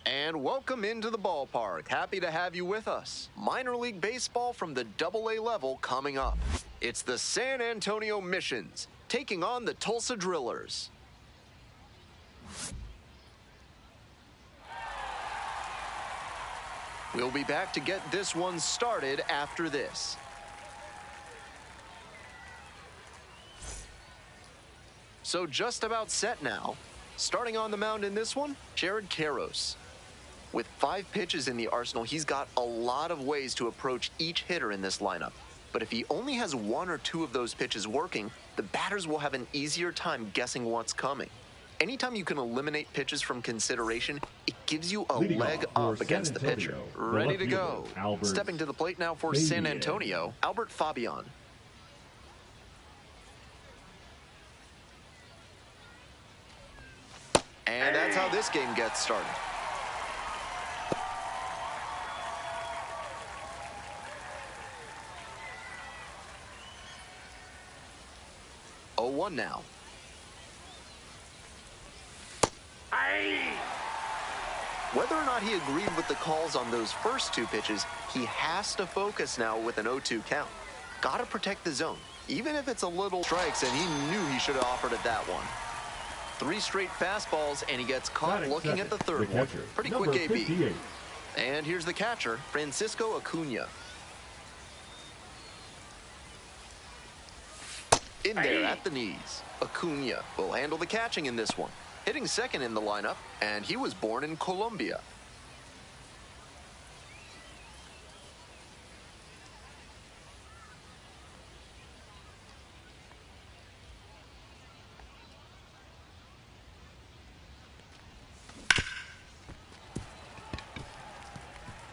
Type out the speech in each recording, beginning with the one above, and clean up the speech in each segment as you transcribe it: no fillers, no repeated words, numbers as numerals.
And welcome into the ballpark. Happy to have you with us. Minor League Baseball from the AA level coming up. It's the San Antonio Missions taking on the Tulsa Drillers. We'll be back to get this one started after this. So just about set now. Starting on the mound in this one, Jared Karros. With 5 pitches in the arsenal, he's got a lot of ways to approach each hitter in this lineup. But if he only has 1 or 2 of those pitches working, the batters will have an easier time guessing what's coming. Anytime you can eliminate pitches from consideration, it gives you a leg up against the pitcher. Ready to go. Stepping to the plate now for San Antonio, Albert Fabian. And that's how this game gets started. Oh, 1 now. Whether or not he agreed with the calls on those first 2 pitches, he has to focus now with an 0-2 count. Gotta protect the zone, even if it's a little strikes, and he knew he should have offered it that one. 3 straight fastballs, and he gets caught looking at the third one. Pretty quick AB. 58. And here's the catcher, Francisco Acuna. In there at the knees. Acuna will handle the catching in this one. Hitting second in the lineup, and he was born in Colombia.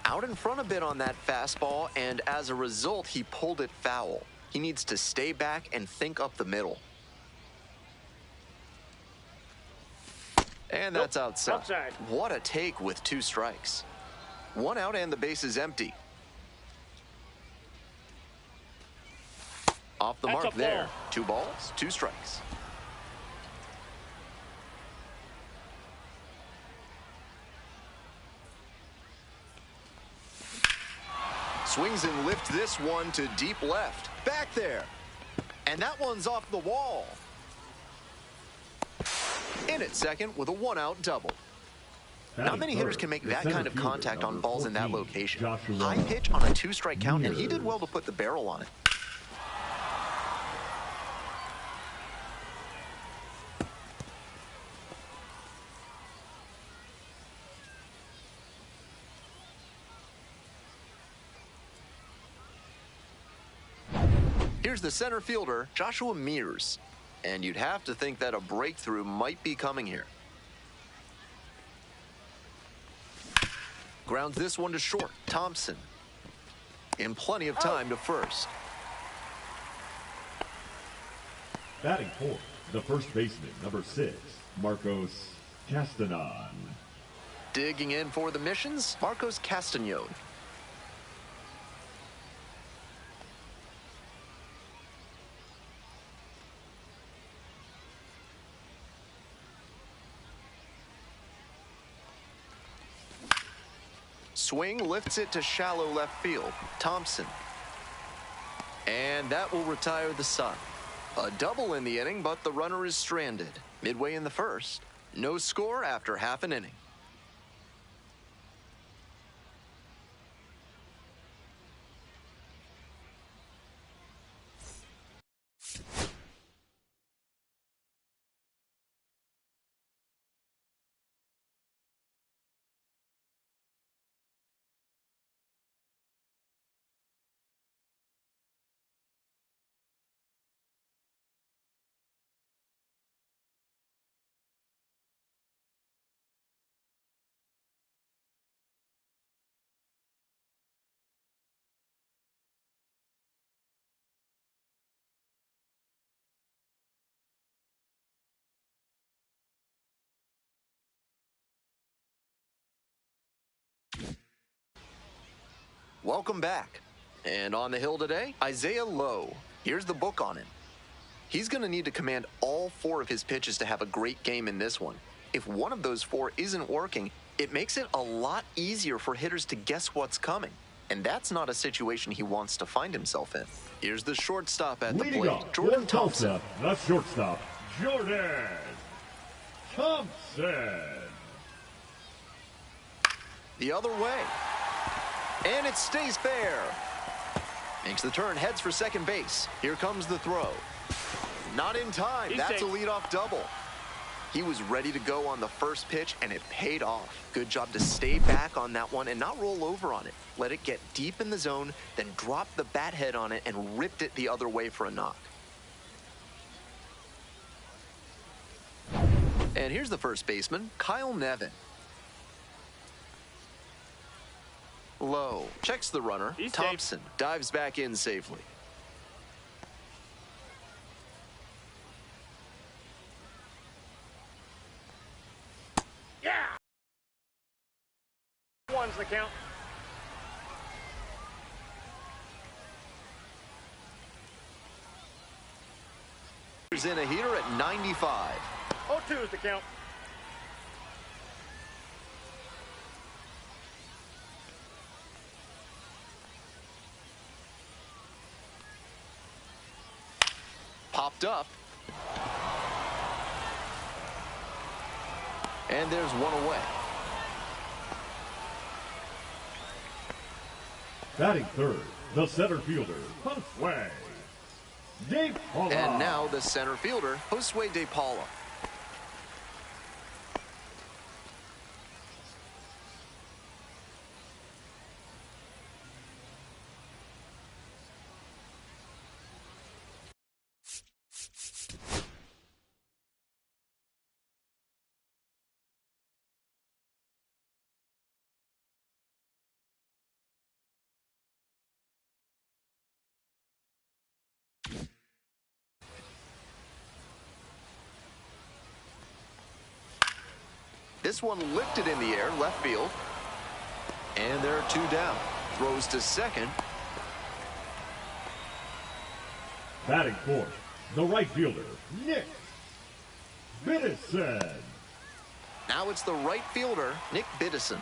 Out in front a bit on that fastball, and as a result, he pulled it foul. He needs to stay back and think up the middle. And that's outside. What a take with 2 strikes. 1 out and the base is empty. Off the mark there. 2 balls, 2 strikes. Swings and lifts this one to deep left. Back there. And that one's off the wall. In at second with a 1-out double. Not many hitters can make that kind of contact on balls in that location. High pitch on a 2-strike count, and he did well to put the barrel on it. Here's the center fielder, Joshua Mears. And you'd have to think that a breakthrough might be coming here. Grounds this one to short, Thompson. In plenty of time to first. Batting fourth, the first baseman, number 6, Marcos Castanon. Digging in for the missions, Marcos Castanon. Swing lifts it to shallow left field. Thompson. And that will retire the Sun. A double in the inning, but the runner is stranded. Midway in the first. No score after half an inning. Welcome back. And on the hill today, Isaiah Lowe. Here's the book on him. He's going to need to command all 4 of his pitches to have a great game in this one. If one of those 4 isn't working, It makes it a lot easier for hitters to guess what's coming, and that's not a situation he wants to find himself in. Here's the shortstop at the Leading plate, off Jordan for Thompson. Tulsa, the shortstop, Jordan Thompson. The other way. And it stays fair. Makes the turn, heads for second base. Here comes the throw. Not in time. That's a leadoff double. He was ready to go on the first pitch, and it paid off. Good job to stay back on that one and not roll over on it. Let it get deep in the zone, then drop the bat head on it and ripped it the other way for a knock. And here's the first baseman, Kyle Nevin. Low, checks the runner. Thompson dives back in safely. Yeah! One's the count. In a heater at 95. 0-2 is the count. Popped up. And there's one away. Batting third, the center fielder, Josue De Paula. And now the center fielder, Josue De Paula. This one lifted in the air, left field. And there are two down. Throws to second. Batting fourth, the right fielder, Nick Biddison. Now it's the right fielder, Nick Biddison.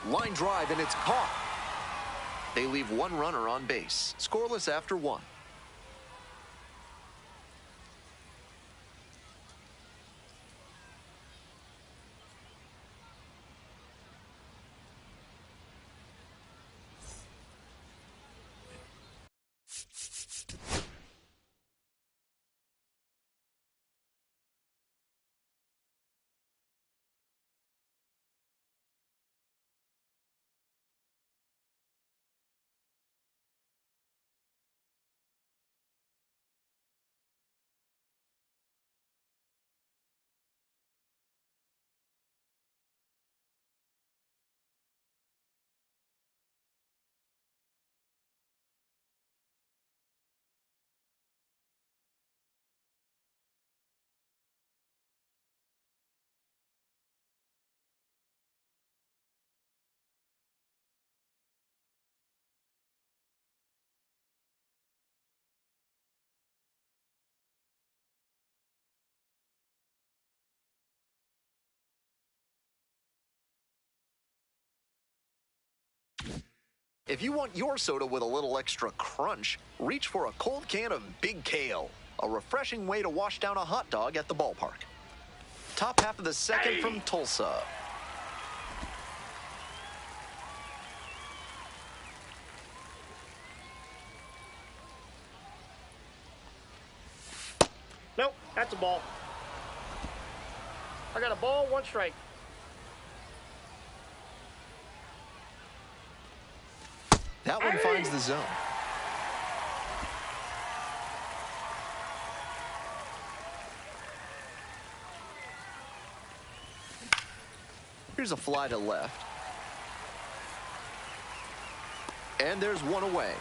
Line drive, and it's caught. They leave one runner on base. Scoreless after one. If you want your soda with a little extra crunch, reach for a cold can of Big Kale, a refreshing way to wash down a hot dog at the ballpark. Top half of the second from Tulsa. Nope, that's a ball. I got a ball, one strike. That one finds the zone. Here's a fly to left. And there's one away.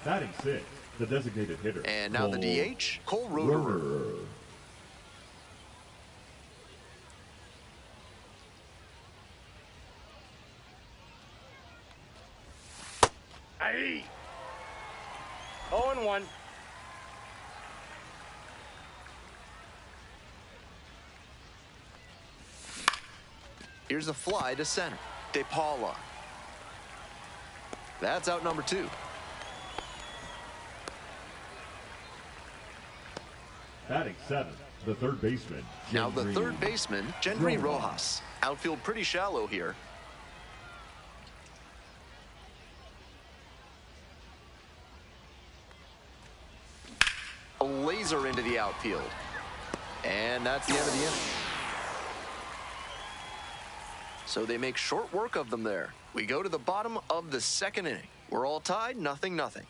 Batting sixth, the designated hitter. And now the DH, Cole Roederer. Aye. 0-1. Here's a fly to center. DePaula. That's out number 2. Batting 7th, the third baseman. Now the Gendry third baseman, Gendry Rojas. Outfield pretty shallow here. A laser into the outfield. And that's the end of the inning. So they make short work of them there. We go to the bottom of the second inning. We're all tied, 0-0.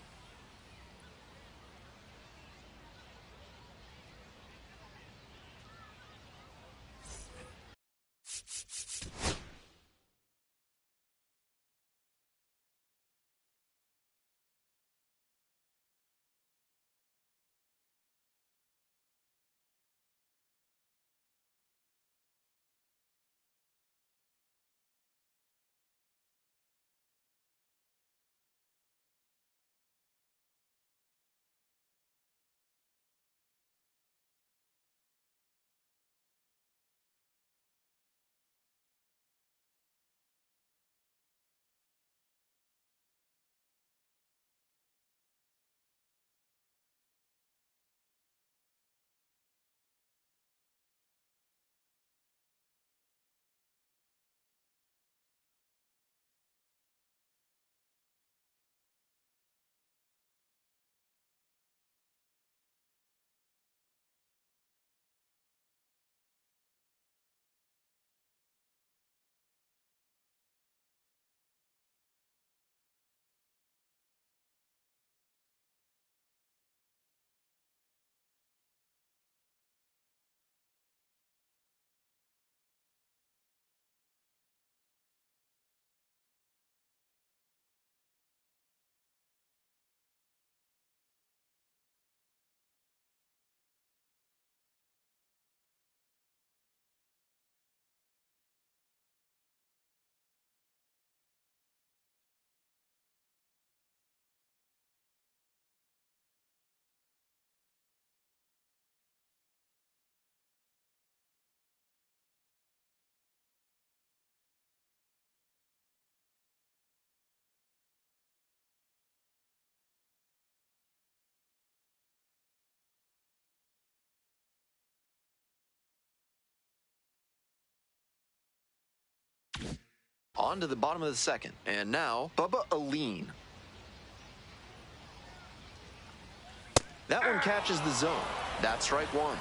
On to the bottom of the second. And now, Bubba Aline. That one catches the zone. That's strike 1.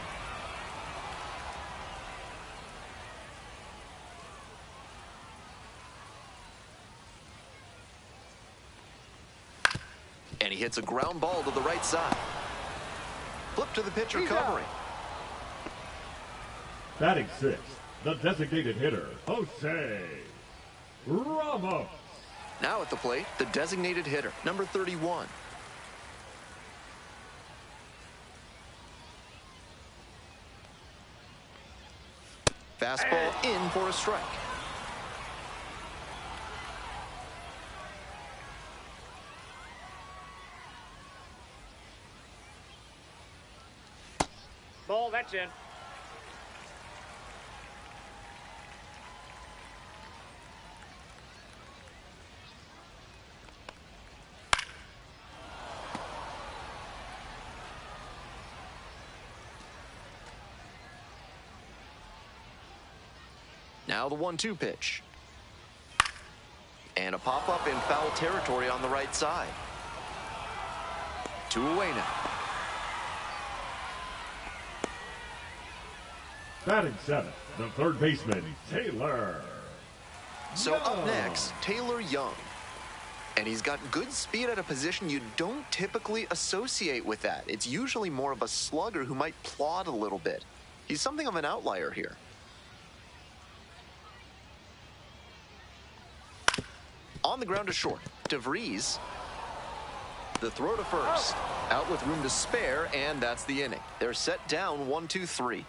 And he hits a ground ball to the right side. Flip to the pitcher covering. Batting 6th, the designated hitter, Jose Ramos. Now at the plate, the designated hitter, number 31. Fastball in for a strike. Ball, that's in. Now the 1-2 pitch. And a pop-up in foul territory on the right side. 2 away now. Batting 7th, the third baseman, Taylor So Young. up next, Taylor Young. And he's got good speed at a position you don't typically associate with that. It's usually more of a slugger who might plod a little bit. He's something of an outlier here. On the ground to short. DeVries. The throw to first. Out with room to spare, and that's the inning. They're set down 1-2-3.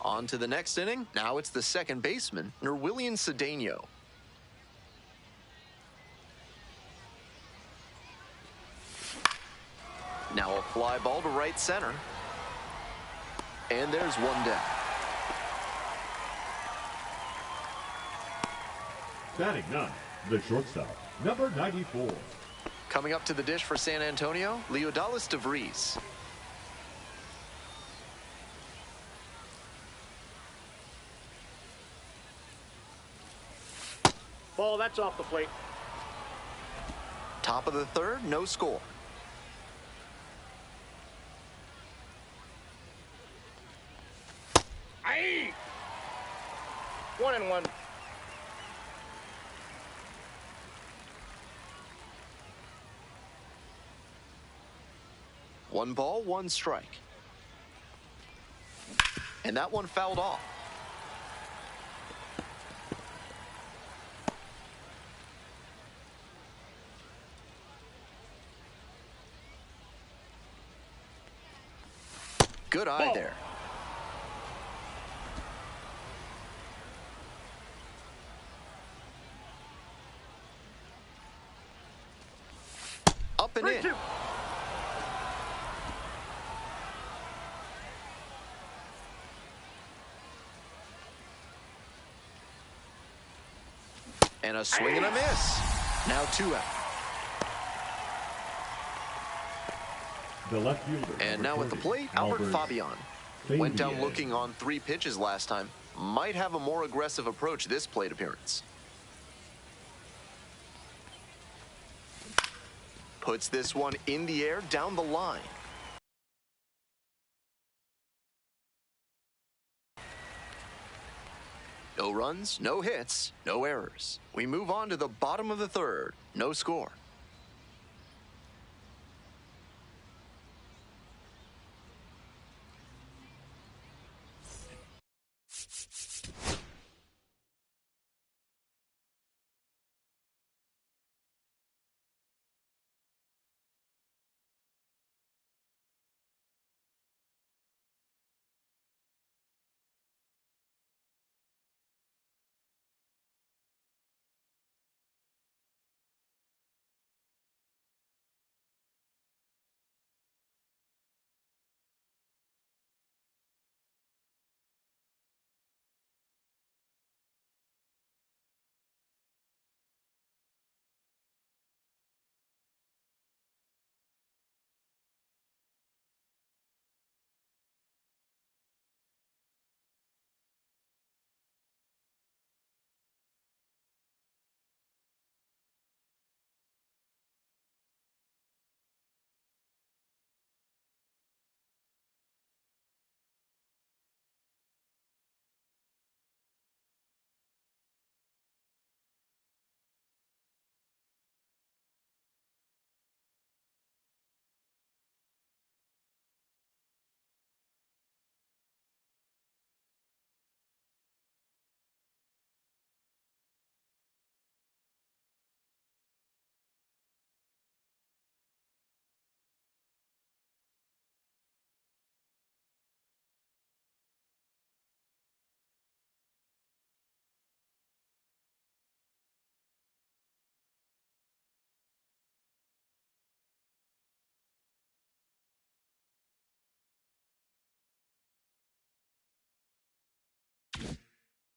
On to the next inning. Now it's the second baseman, Nerwillian Cedeno. Now a fly ball to right center. And there's one down. Batting ninth, the shortstop, number 94. Coming up to the dish for San Antonio, Leodalis DeVries. Ball, that's off the plate. Top of the third, no score. Aye! 1-1. One ball, one strike. And that one fouled off. Good eye Ball. there. Up and in. 3-2. And a swing and a miss. Now 2 out. The left fielder. And number now at the 30, plate, Albert Albert Fabian. Went down Fabian. looking on 3 pitches last time. Might have a more aggressive approach this plate appearance. Puts this one in the air down the line. No runs, no hits, no errors. We move on to the bottom of the third. No score.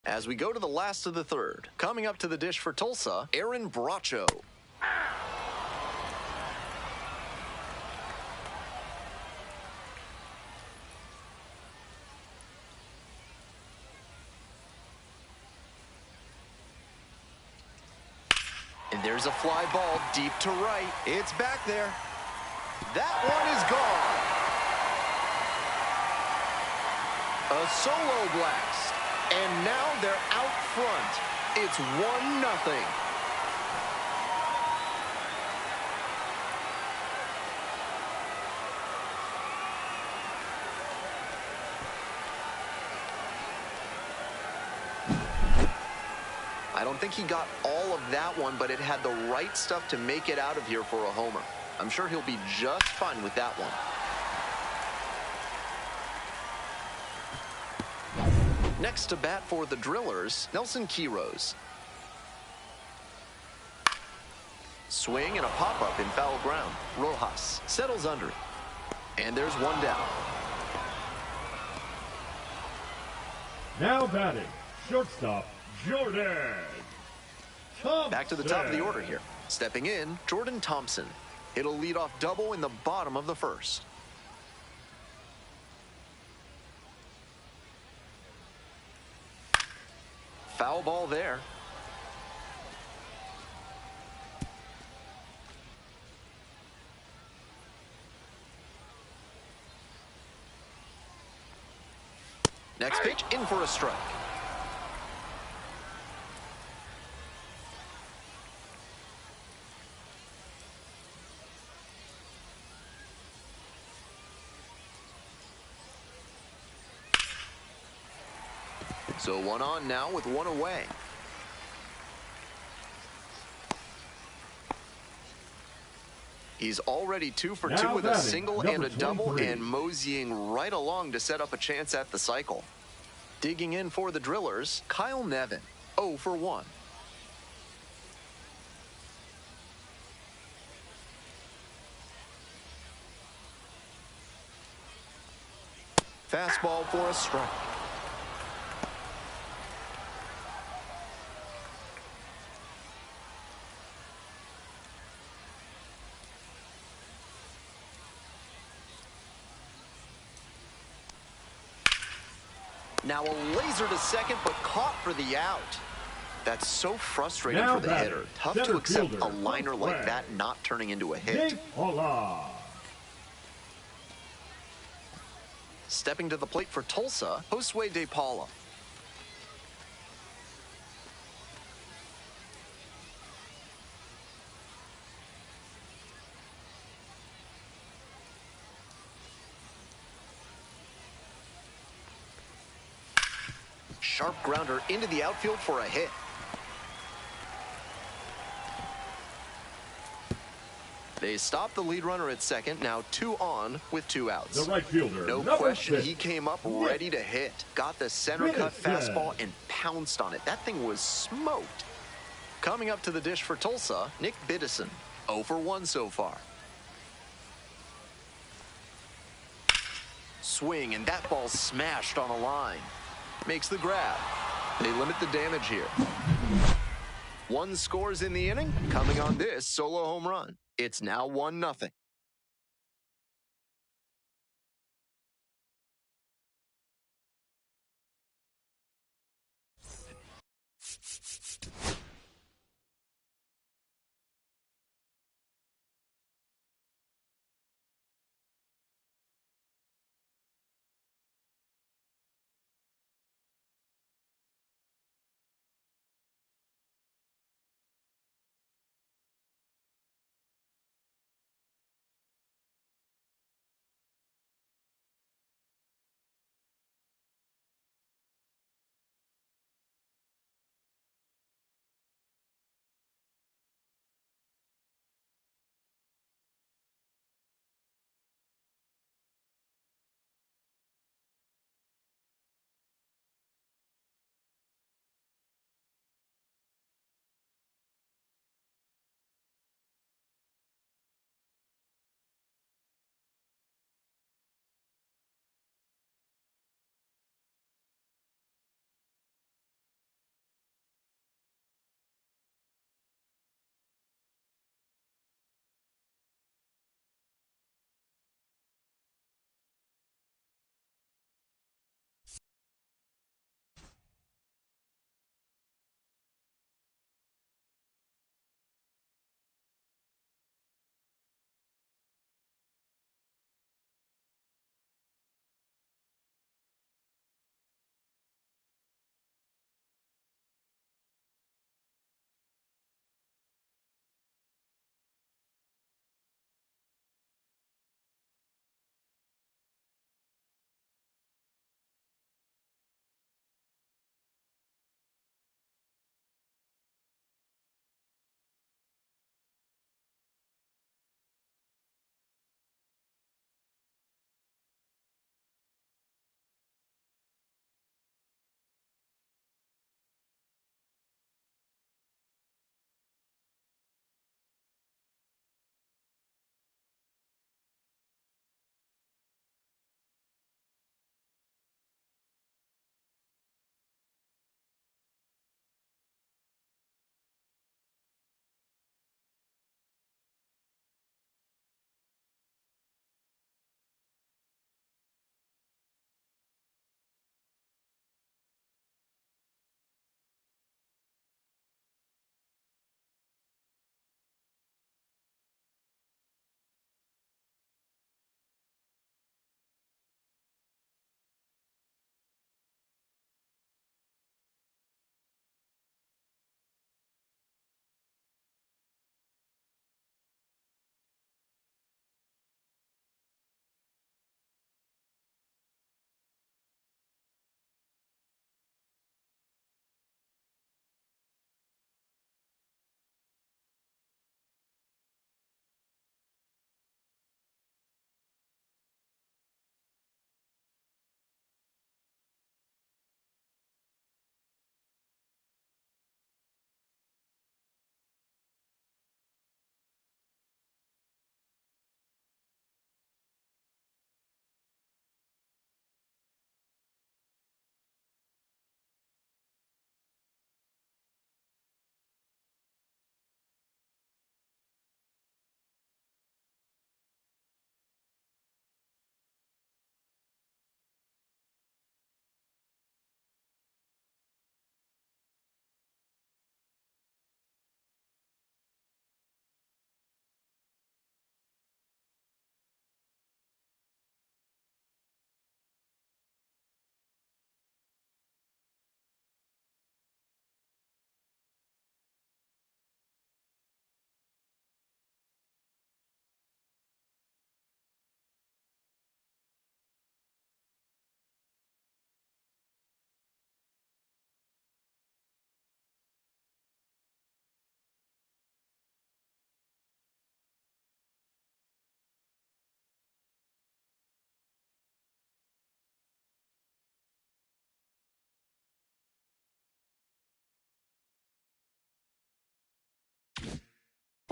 As we go to the last of the third, coming up to the dish for Tulsa, Aaron Bracho. And there's a fly ball deep to right. It's back there. That one is gone. A solo blast. And now they're out front. It's 1-0. I don't think he got all of that one, but it had the right stuff to make it out of here for a homer. I'm sure he'll be just fine with that one. Next to bat for the Drillers, Nelson Quiros. Swing and a pop-up in foul ground. Rojas settles under it. And there's one down. Now batting, shortstop, Jordan Thompson. Back to the top of the order here. Stepping in, Jordan Thompson. It'll lead off double in the bottom of the first. Foul ball there. Next pitch, in for a strike. So one on now with one away. He's already 2 for 2 with a single and a double, and moseying right along to set up a chance at the cycle. Digging in for the Drillers, Kyle Nevin, 0 for 1. Fastball for a strike. Now a laser to second, but caught for the out. That's so frustrating now for the hitter. Tough to accept fielder, a liner like that not turning into a hit. Nate Paula. Stepping to the plate for Tulsa, Josue De Paula. Sharp grounder into the outfield for a hit. They stop the lead runner at second, now 2 on with 2 outs. The right fielder, no question, he came up ready to hit. Got the center cut fastball and pounced on it. That thing was smoked. Coming up to the dish for Tulsa, Nick Biddison, 0 for 1 so far. Swing, and that ball smashed on a line. Makes the grab. They limit the damage here. 1 scores in the inning, coming on this solo home run. It's now 1-0.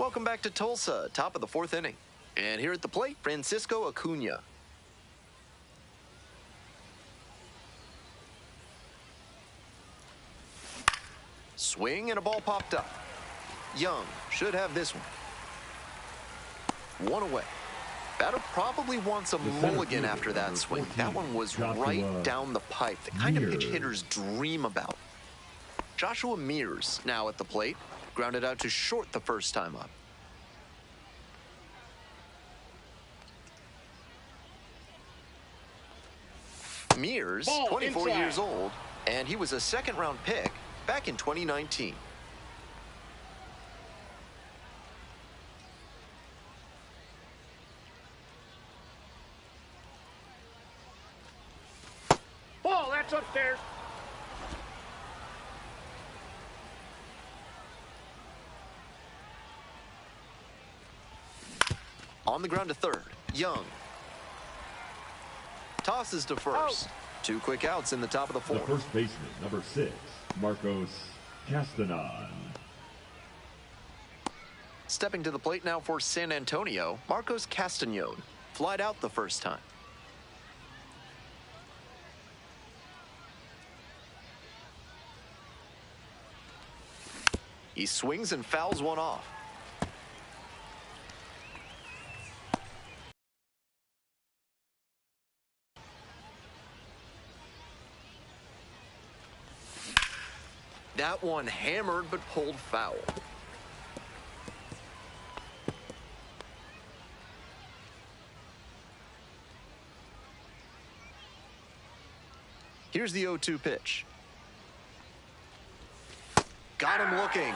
Welcome back to Tulsa, top of the 4th inning. And here at the plate, Francisco Acuna. Swing and a ball popped up. Young should have this one. One away. Batter probably wants a mulligan after that swing. That one was right down the pipe. The kind of pitch hitters dream about. Joshua Mears now at the plate. Grounded out to short the first time up. Mears, 24 years old, and he was a second-round pick back in 2019. Ball, that's upstairs. On the ground to third, Young. Tosses to first. Two quick outs in the top of the 4th. The first baseman, number 6, Marcos Castanon. Stepping to the plate now for San Antonio, Marcos Castanon. Flied out the first time. He swings and fouls one off. That one hammered but pulled foul. Here's the 0-2 pitch. Got him looking.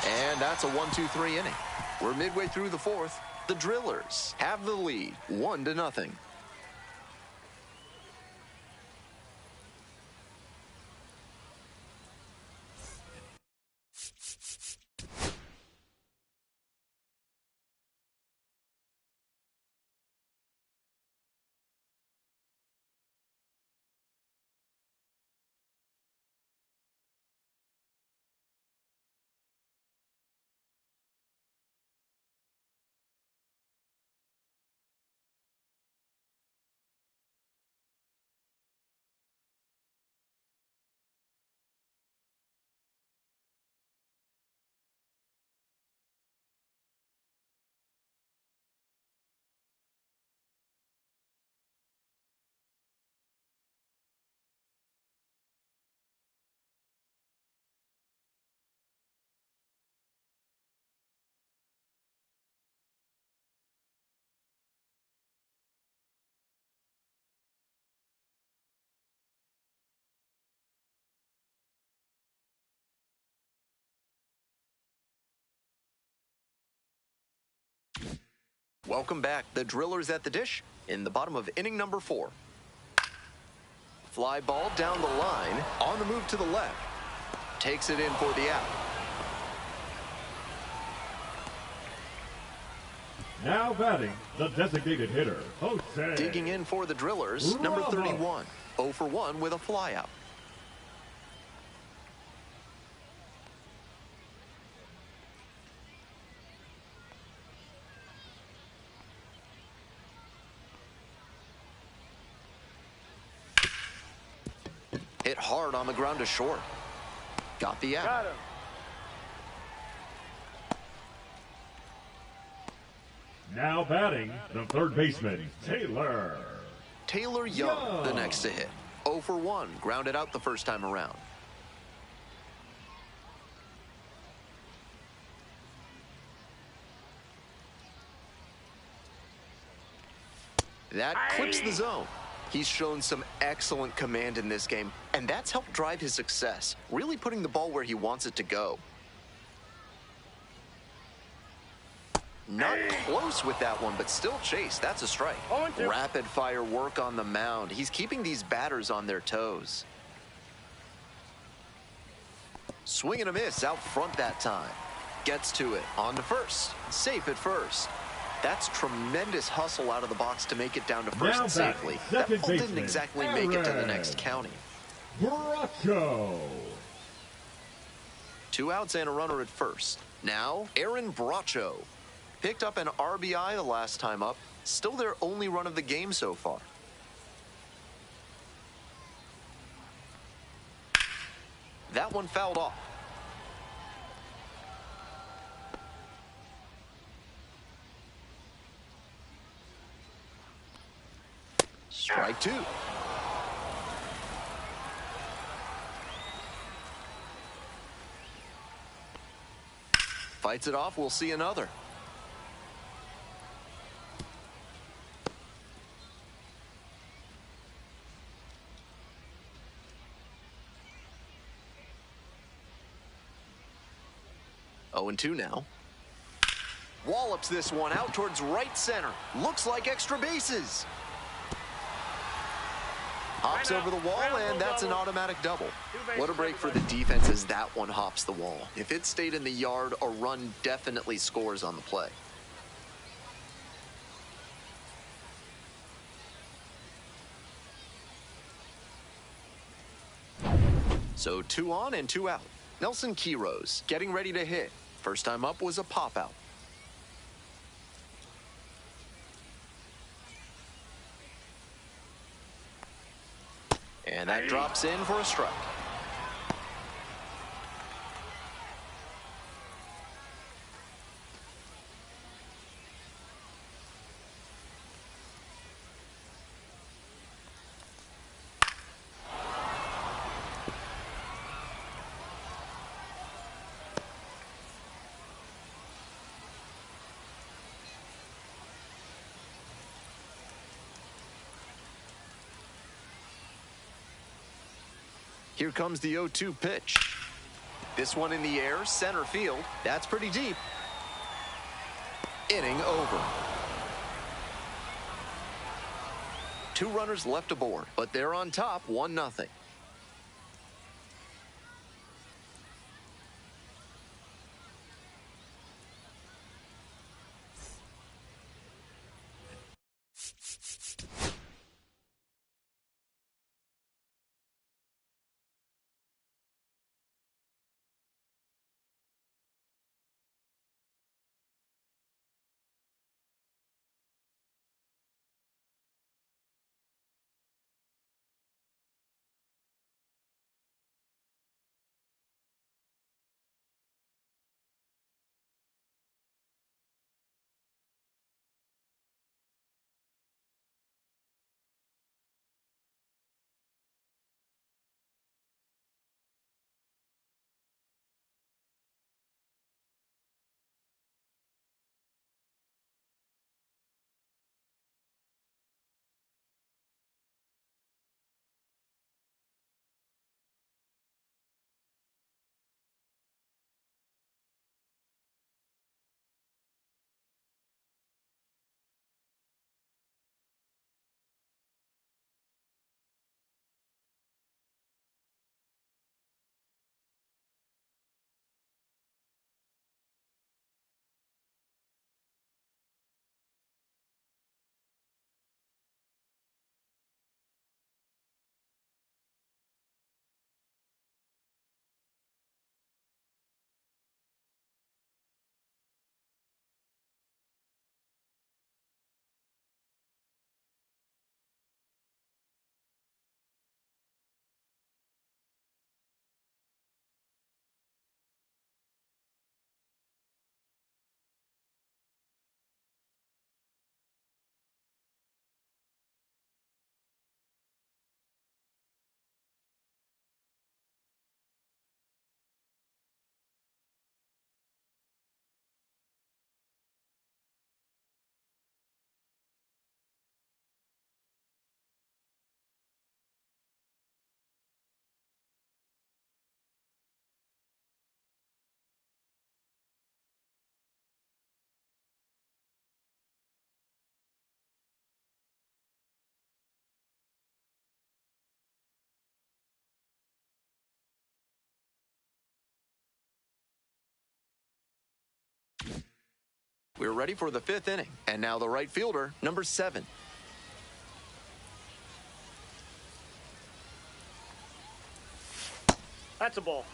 And that's a 1-2-3 inning. We're midway through the 4th. The Drillers have the lead, 1-0. Welcome back. The Drillers at the dish in the bottom of inning number 4. Fly ball down the line, on the move to the left. Takes it in for the out. Now batting, the designated hitter, Jose. Digging in for the Drillers, number 31. 0 for 1 with a fly out. Hit hard on the ground to short. Got the out. Got him. Now batting, the third baseman, Taylor. Taylor Young, the next to hit. 0 for 1, grounded out the first time around. That clips the zone. He's shown some excellent command in this game, and that's helped drive his success, really putting the ball where he wants it to go. Not close with that one, but still chase. That's a strike. Rapid fire work on the mound. He's keeping these batters on their toes. Swing and a miss out front that time. Gets to it. On to first. Safe at first. That's tremendous hustle out of the box to make it down to first safely. That ball didn't exactly make it to the next county. Bracho. 2 outs and a runner at first. Now, Aaron Bracho. Picked up an RBI the last time up. Still their only run of the game so far. That one fouled off. Strike two. Fights it off. We'll see another. Oh, and 2 now. Wallops this one out towards right center. Looks like extra bases. Hops over the wall, and that's an automatic double. What a break for the defense as that one hops the wall. If it stayed in the yard, a run definitely scores on the play. So 2 on and 2 out. Nelson Quiros getting ready to hit. First time up was a pop out. And that drops in for a strike. Here comes the 0-2 pitch. This one in the air, center field. That's pretty deep. Inning over. 2 runners left aboard, but they're on top 1-0. We're ready for the 5th inning. And now the right fielder, number 7. That's a ball.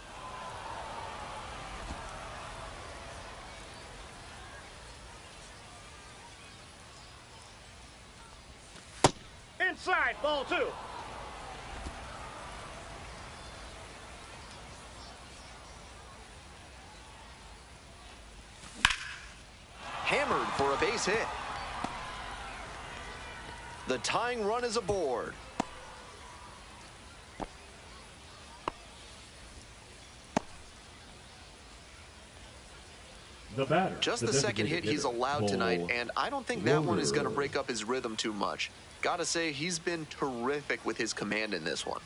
Outside, ball 2. Hammered for a base hit. The tying run is aboard. The batter. Just the second hit he's allowed tonight, and I don't think that one is going to break up his rhythm too much. Gotta say, he's been terrific with his command in this one.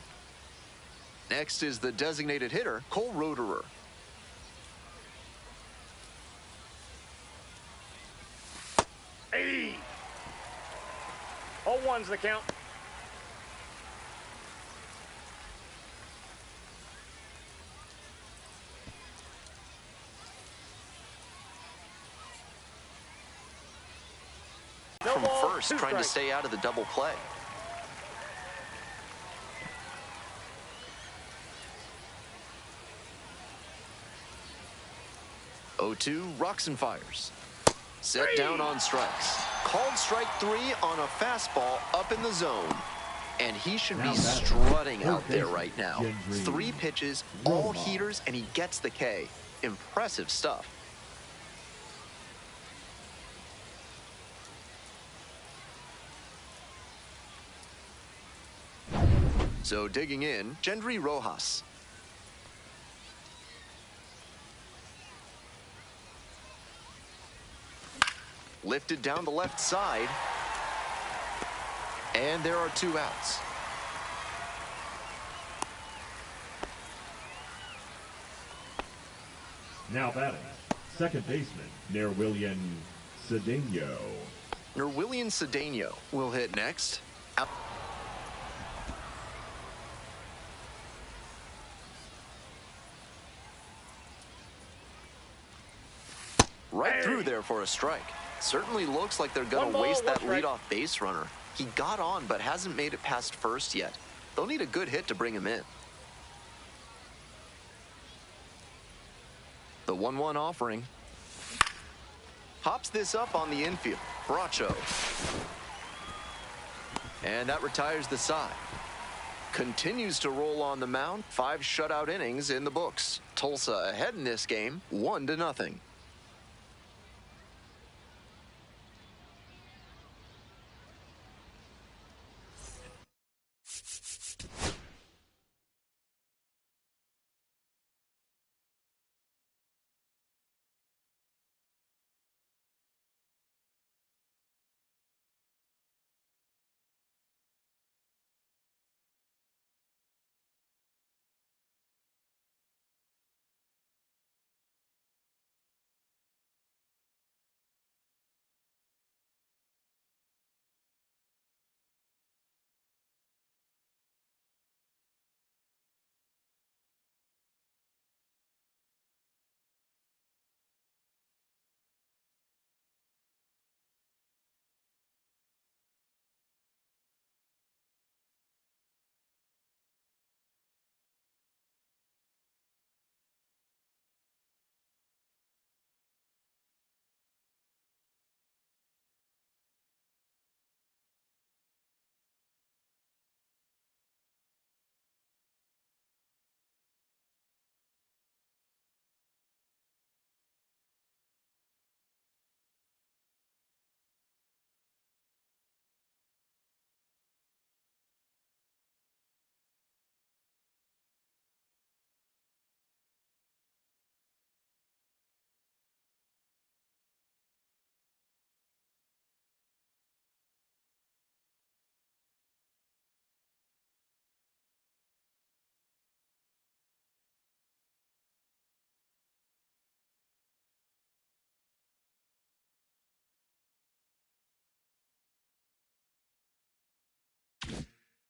Next is the designated hitter, Cole Roederer. Hey! 0-1's the count. No From ball, first, 2 trying to strikes. stay out of the double play. O2 rocks and fires. Set down on strikes. Called strike 3 on a fastball up in the zone. And he should be strutting out there right now. 3 pitches, all heaters, and he gets the K. Impressive stuff. So digging in, Gendry Rojas. Lifted down the left side. And there are 2 outs. Now batting, second baseman, Nerwillian Cedeno. Nerwillian Cedeno will hit next. Out. Right through there for a strike. Certainly looks like they're going to waste that leadoff base runner. He got on, but hasn't made it past first yet. They'll need a good hit to bring him in. The 1-1 offering. Hops this up on the infield. Bracho. And that retires the side. Continues to roll on the mound. 5 shutout innings in the books. Tulsa ahead in this game, 1-0.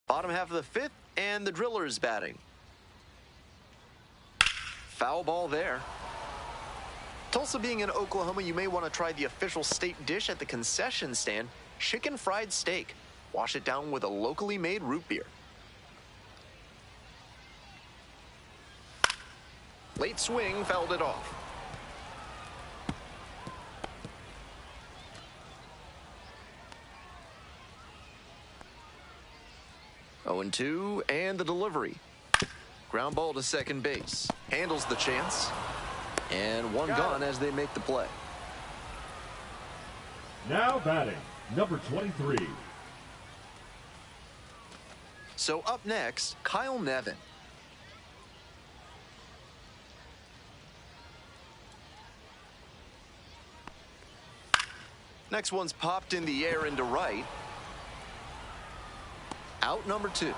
Bottom half of the 5th, and the Drillers batting. Foul ball there. Tulsa being in Oklahoma, you may want to try the official state dish at the concession stand, chicken fried steak. Wash it down with a locally made root beer. Late swing fouled it off. 0-2, and the delivery. Ground ball to second base. Handles the chance. And one gone as they make the play. Now batting, number 23. So up next, Kyle Nevin. Next one's popped in the air into right. Out number 2.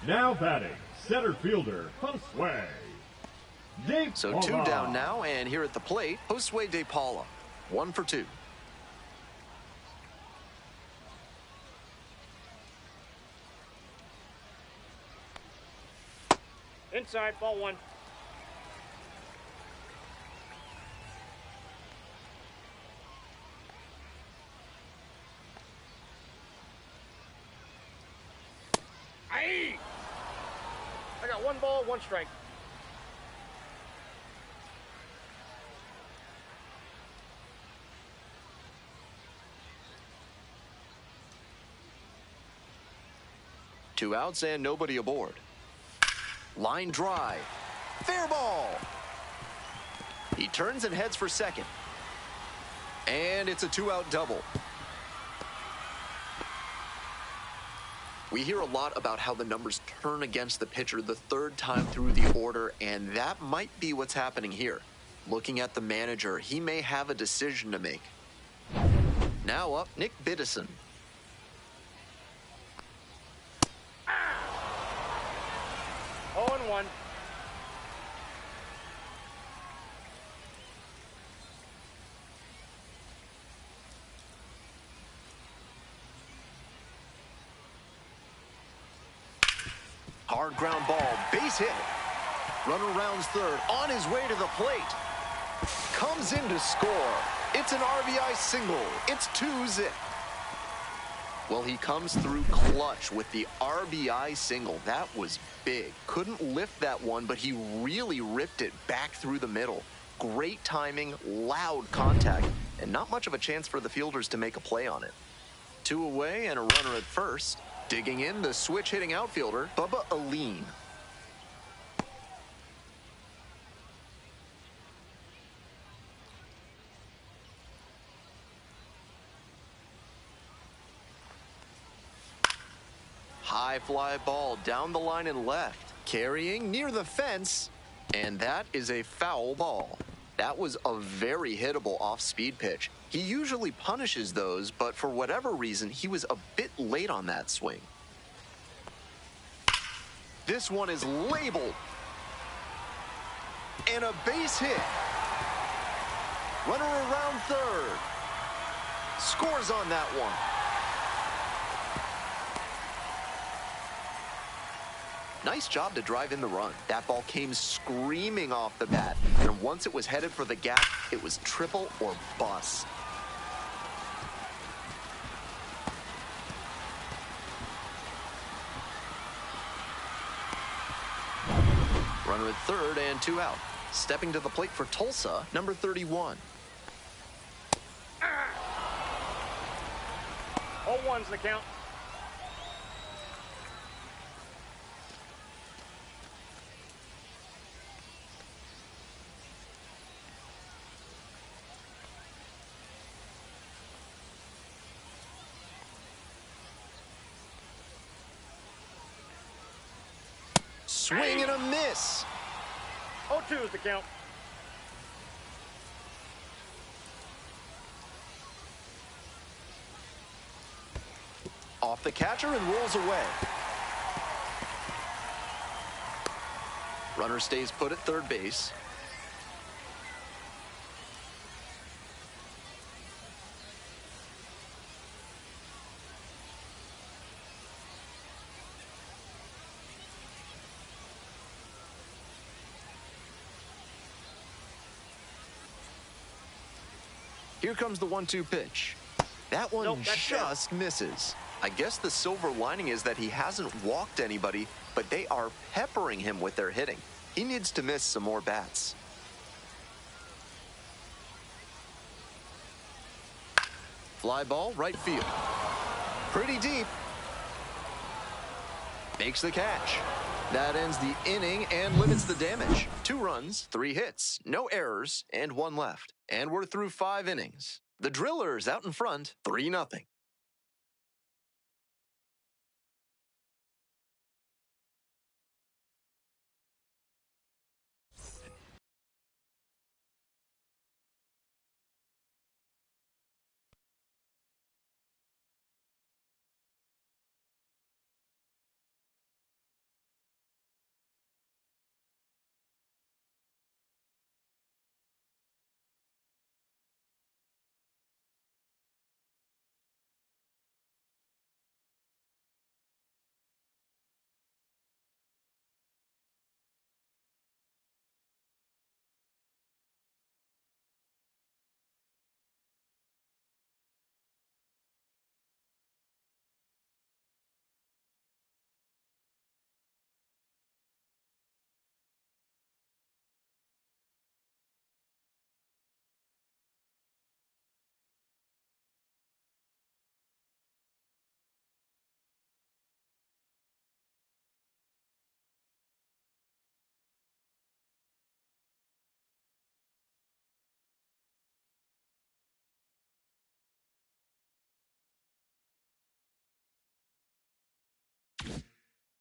Now batting, center fielder, Josue De Paula. So 2 down now, and here at the plate, Josue De Paula. 1 for 2. Inside, ball 1. Aye! I got 1 ball, 1 strike. Two outs and nobody aboard. Line drive. Fair ball. He turns and heads for second. And it's a 2-out double. We hear a lot about how the numbers turn against the pitcher the 3rd time through the order, and that might be what's happening here. Looking at the manager, he may have a decision to make. Now up, Nick Biddison. Oh, and 1. Hard ground ball, base hit. Runner rounds third, on his way to the plate. Comes in to score. It's an RBI single. It's 2-zip. Well, he comes through clutch with the RBI single. That was big. Couldn't lift that one, but he really ripped it back through the middle. Great timing, loud contact, and not much of a chance for the fielders to make a play on it. 2 away and a runner at first. Digging in, the switch-hitting outfielder, Bubba Aline. High fly ball down the line and left. Carrying near the fence, and that is a foul ball. That was a very hittable off-speed pitch. He usually punishes those, but for whatever reason, he was a bit late on that swing. This one is labeled. And a base hit. Runner around third. Scores on that one. Nice job to drive in the run. That ball came screaming off the bat, and once it was headed for the gap, it was triple or bust. Runner at third and 2 out. Stepping to the plate for Tulsa, number 31. 0-1's the count. Swing and a miss. 0-2's the count. Off the catcher and rolls away. Runner stays put at third base. Here comes the 1-2 pitch. That one Nope, that's just misses. I guess the silver lining is that he hasn't walked anybody, but they are peppering him with their hitting. He needs to miss some more bats. Fly ball, right field. Pretty deep. Makes the catch. That ends the inning and limits the damage. 2 runs, 3 hits, no errors, and 1 left. And we're through 5 innings. The Drillers out in front, 3-0.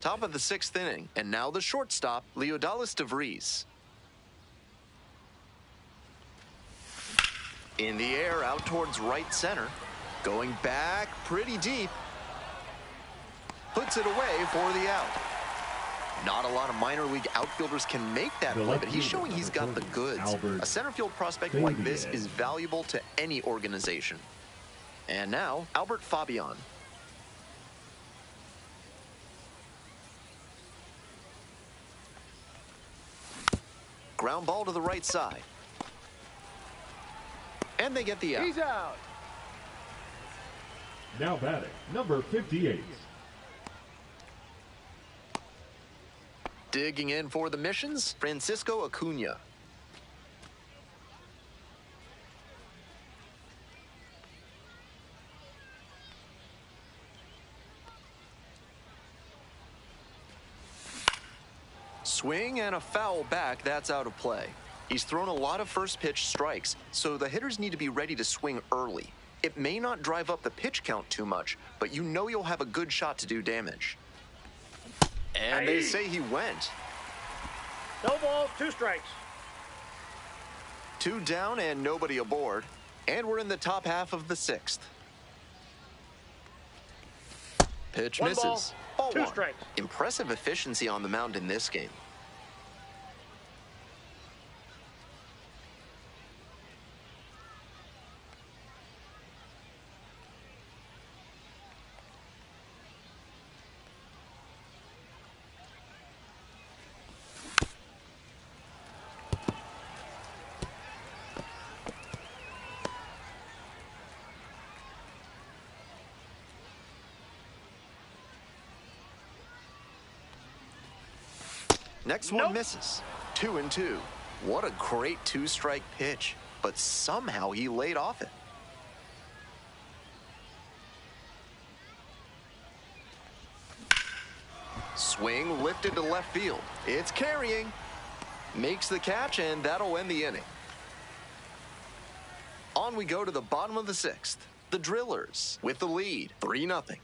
Top of the 6th inning, and now the shortstop, Leodalis DeVries. In the air, out towards right center. Going back pretty deep. Puts it away for the out. Not a lot of minor league outfielders can make that play, but he's showing he's got the goods. A center field prospect like this is valuable to any organization. And now, Albert Fabian. Ground ball to the right side. And they get the out. He's out. Now batting, number 58. Digging in for the missions, Francisco Acuna. Swing and a foul back, that's out of play. He's thrown a lot of first pitch strikes, so the hitters need to be ready to swing early. It may not drive up the pitch count too much, but you know you'll have a good shot to do damage. And they say he went. No balls, 2 strikes. 2 down and nobody aboard. And we're in the top half of the 6th. Pitch 1 misses. ball, 2 1. strikes. Impressive efficiency on the mound in this game. Next one misses. 2-2. What a great 2-strike pitch, but somehow he laid off it. Swing lifted to left field. It's carrying. Makes the catch, and that'll end the inning. On we go to the bottom of the 6th. The Drillers with the lead, 3-0.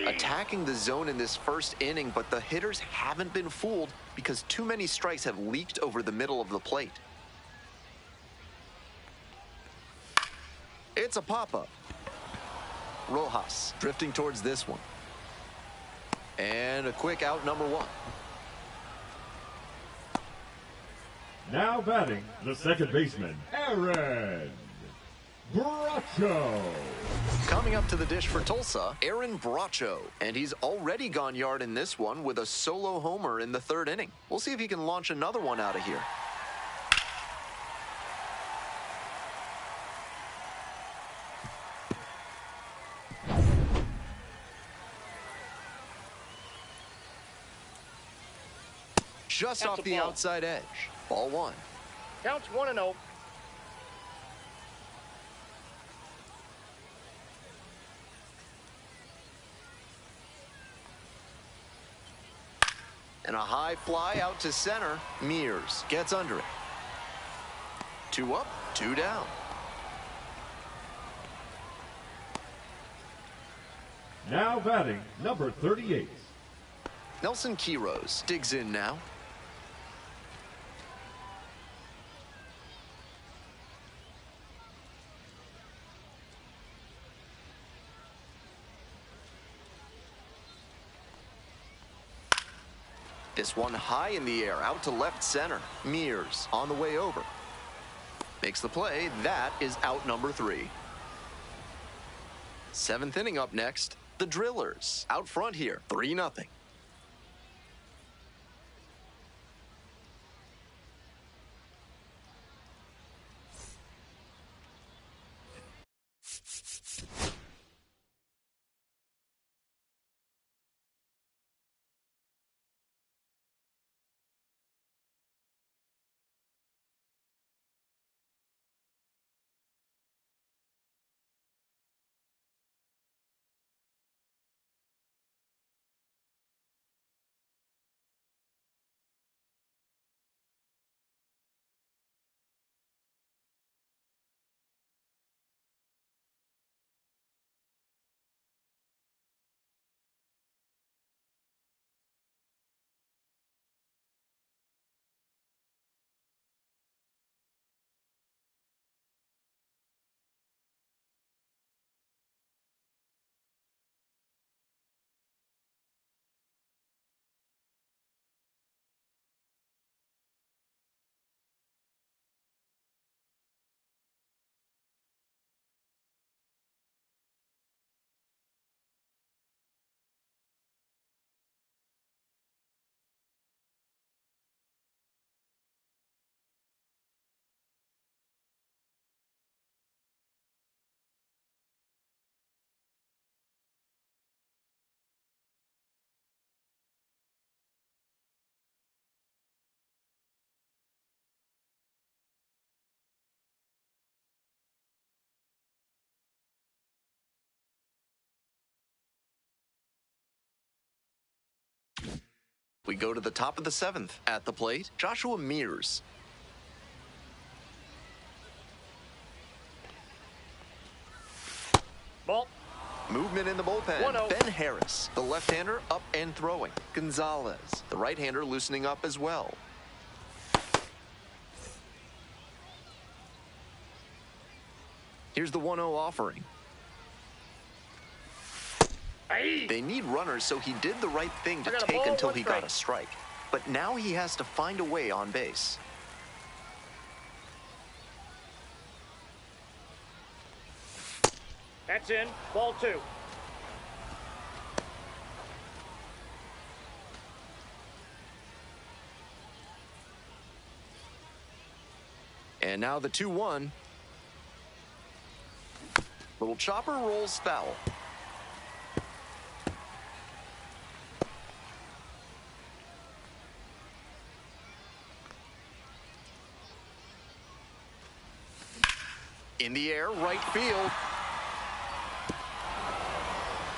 Attacking the zone in this first inning, but the hitters haven't been fooled because too many strikes have leaked over the middle of the plate. It's a pop-up. Rojas drifting towards this one. And a quick out, number one. Now batting, the second baseman, Aaron Bracho. Coming up to the dish for Tulsa, Aaron Bracho. And he's already gone yard in this one with a solo homer in the third inning. We'll see if he can launch another one out of here. Just off the outside edge. Ball one. Counts 1-0. And a high fly out to center. Mears gets under it. 2 up, 2 down. Now batting, number 38. Nelson Quiroz digs in now. This one high in the air, out to left center. Mears on the way over. Makes the play. That is out number 3. 7th inning up next. The Drillers out front here, 3-0. We go to the top of the 7th. At the plate, Joshua Mears. Ball. Movement in the bullpen. 1-0. Ben Harris, the left-hander, up and throwing. Gonzalez, the right-hander, loosening up as well. Here's the 1-0 offering. They need runners, so he did the right thing to take until he got a strike. But now he has to find a way on base. That's in. Ball 2. And now the 2-1. Little chopper rolls foul. In the air, right field.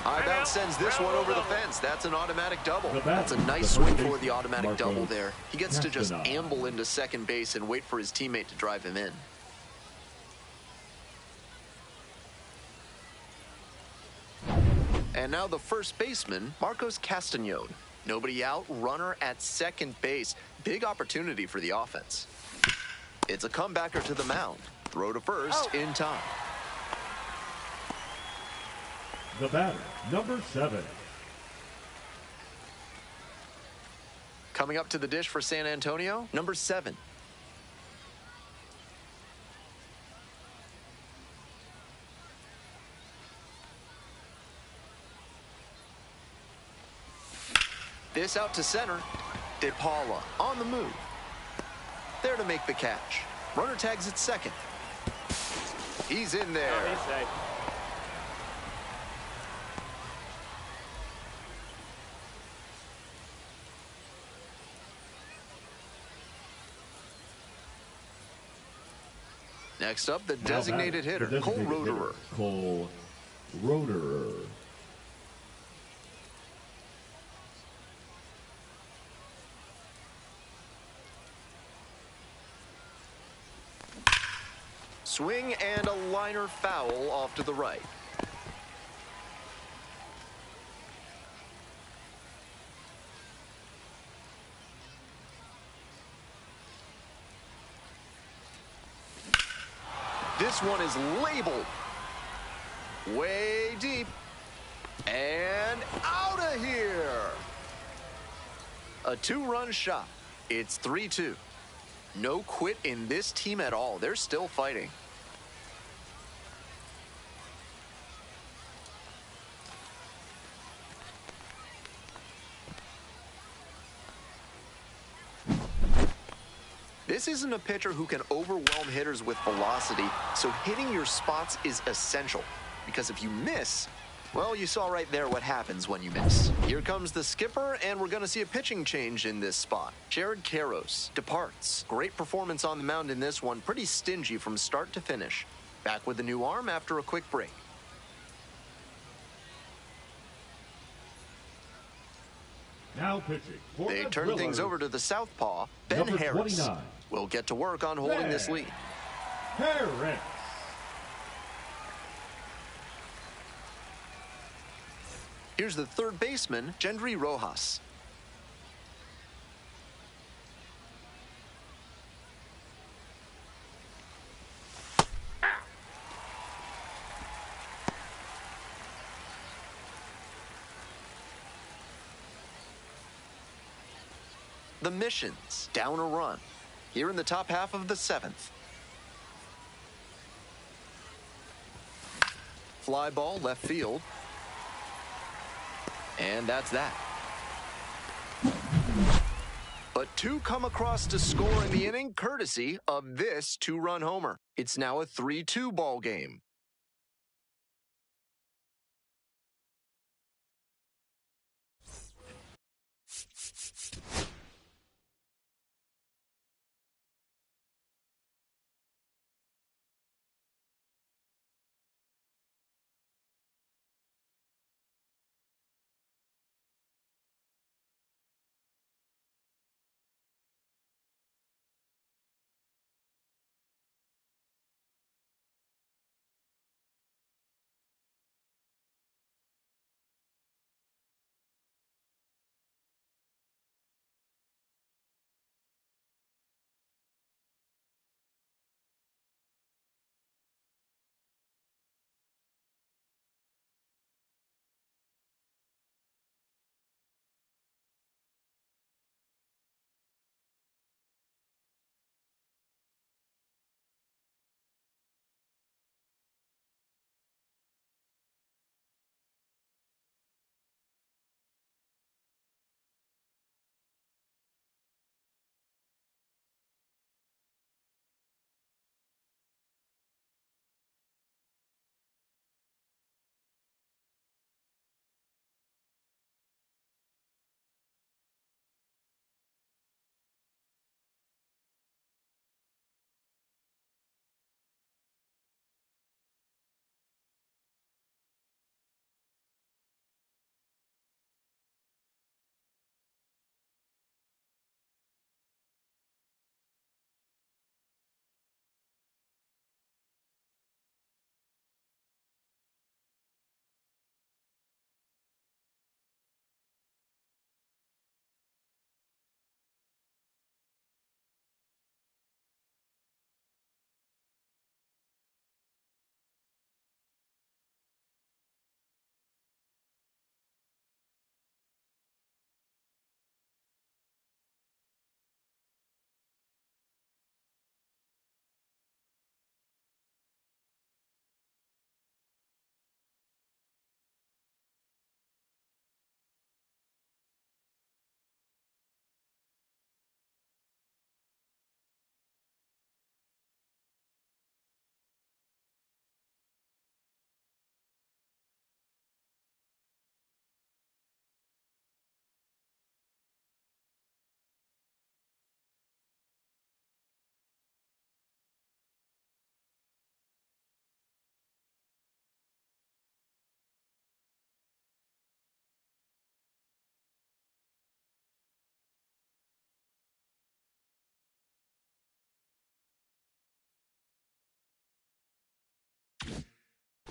High bounce sends this one over the fence. That's an automatic double. That's a nice swing for the automatic double there. He gets to just amble into second base and wait for his teammate to drive him in. And now the first baseman, Marcos Castañón. Nobody out, runner at second base. Big opportunity for the offense. It's a comebacker to the mound. Throw to first in time. The batter, number 7. Coming up to the dish for San Antonio, number 7. This out to center. De Paula on the move. There to make the catch. Runner tags at second. He's in there. Oh, he's safe. Next up, the Now designated batting, hitter, the Cole designated hitter, Roederer. Cole Roederer. Swing and a liner foul off to the right. This one is labeled way deep and out of here. A 2-run shot. It's 3-2. No quit in this team at all. They're still fighting. This isn't a pitcher who can overwhelm hitters with velocity, so hitting your spots is essential. Because if you miss, well, you saw right there what happens when you miss. Here comes the skipper, and we're going to see a pitching change in this spot. Jared Karros departs. Great performance on the mound in this one. Pretty stingy from start to finish. Back with a new arm after a quick break. Now pitching. For They the turn Brewers, things over to the southpaw, Ben number Harris. 29. Will get to work on holding this lead. Harris. Here's the third baseman, Gendry Rojas. The Missions down a run here in the top half of the 7th. Fly ball left field. And that's that. But 2 come across to score in the inning courtesy of this 2-run homer. It's now a 3-2 ball game.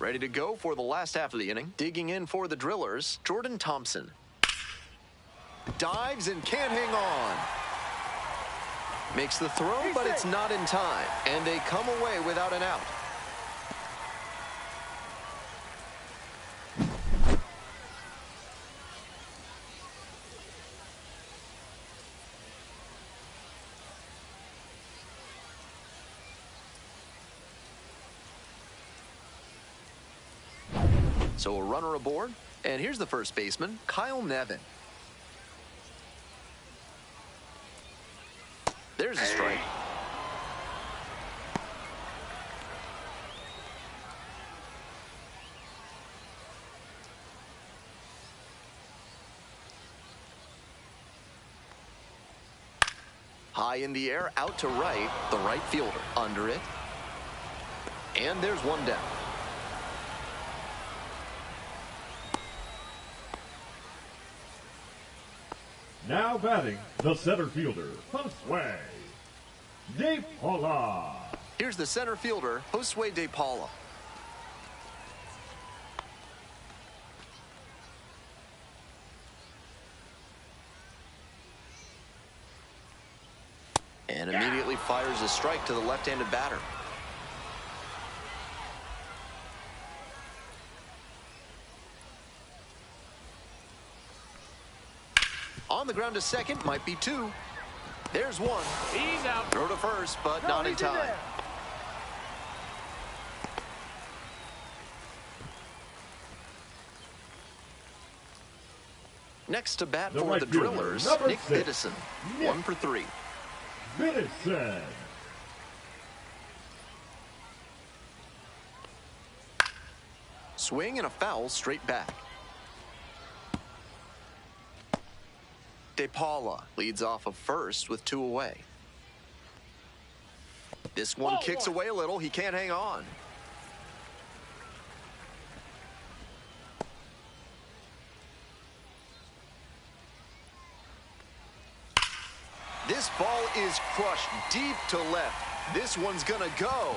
Ready to go for the last half of the inning. Digging in for the Drillers, Jordan Thompson. Dives and can't hang on. Makes the throw, but it's not in time. And they come away without an out. So a runner aboard, and here's the first baseman, Kyle Nevin. There's a strike. High in the air, out to right, the right fielder under it. And there's one down. Now batting, the center fielder, Josue De Paula. Here's the center fielder, Josue De Paula. And immediately fires a strike to the left-handed batter. On the ground to second, might be two. There's one. He's out. Throw to first, but not in time. Next to bat for the Drillers, Nick Biddison. 1 for 3. Biddison. Swing and a foul straight back. De Paula leads off of first with 2 away. This one kicks away a little. He can't hang on. This ball is crushed deep to left. This one's gonna go.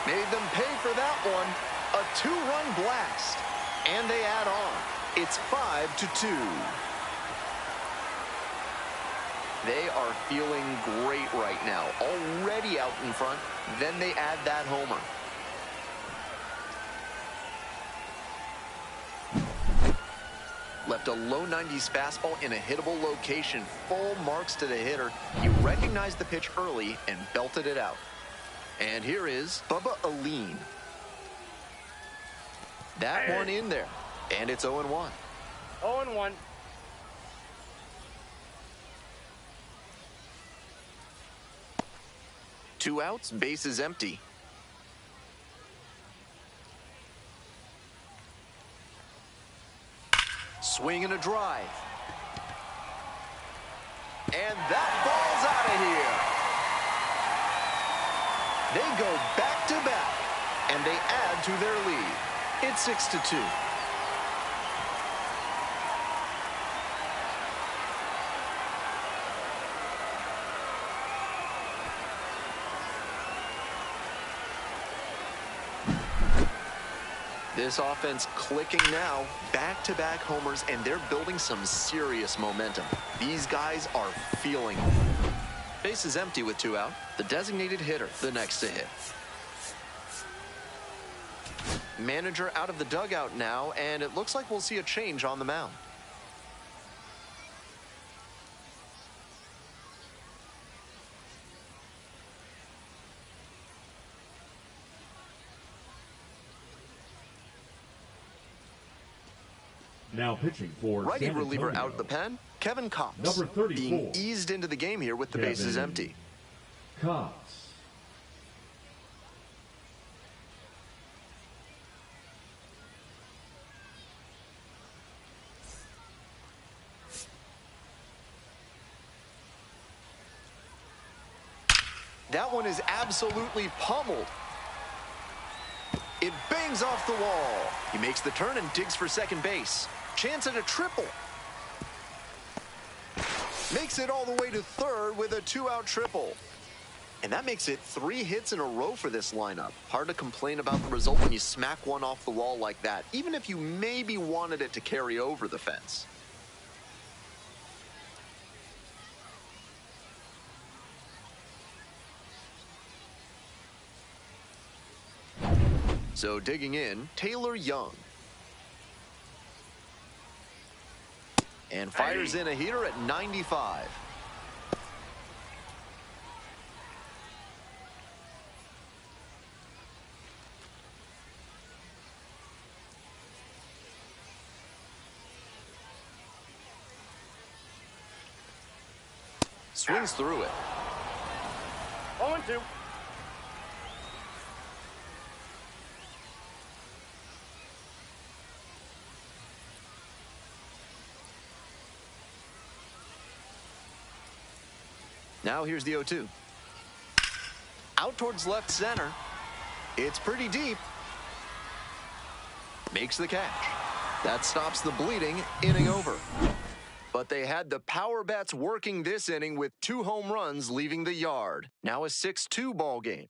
Made them pay for that one. A 2-run blast. And they add on. It's 5-2. They are feeling great right now. Already out in front. Then they add that homer. Left a low 90s fastball in a hittable location. Full marks to the hitter. He recognized the pitch early and belted it out. And here is Bubba Aline. That one in there. And it's 0-1. 0-1. Two outs, base is empty. Swing and a drive. And that ball's out of here. They go back to back, and they add to their lead. It's 6-2. This offense clicking now, back-to-back homers, and they're building some serious momentum. These guys are feeling it. Base is empty with 2 out. The designated hitter, the next to hit. Manager out of the dugout now, and it looks like we'll see a change on the mound. Now pitching for Righty San reliever Antonio. out of the pen, Kevin Cops. Number 34. Being eased into the game here with the bases empty. Cops. That one is absolutely pummeled. It bangs off the wall. He makes the turn and digs for second base. Chance at a triple. Makes it all the way to third with a 2-out triple. And that makes it 3 hits in a row for this lineup. Hard to complain about the result when you smack one off the wall like that, even if you maybe wanted it to carry over the fence. So digging in, Taylor Young. And fires in a heater at 95. Swings through it. 0-2. Now here's the 0-2. Out towards left center. It's pretty deep. Makes the catch. That stops the bleeding. Inning over. But they had the power bats working this inning with 2 home runs leaving the yard. Now a 6-2 ball game.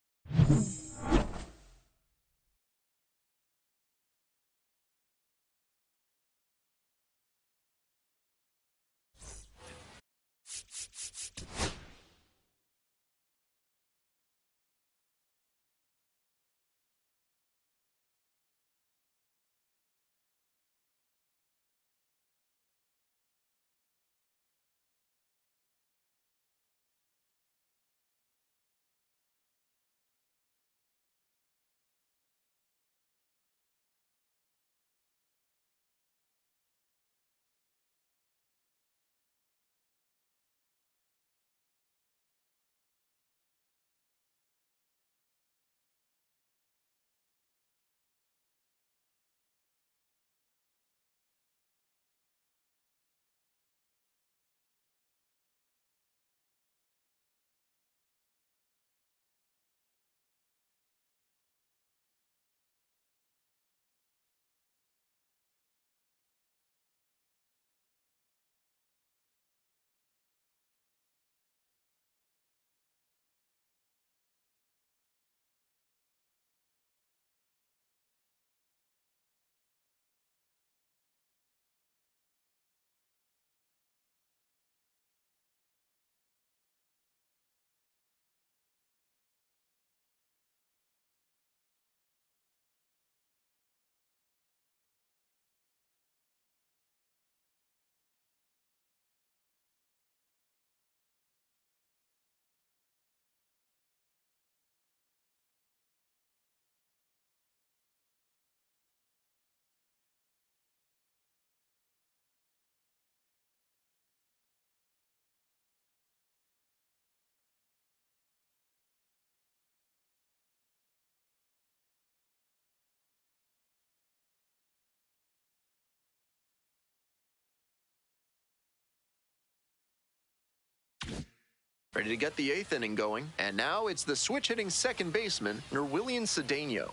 Ready to get the 8th inning going. And now it's the switch-hitting second baseman, Nerwillian Cedeno.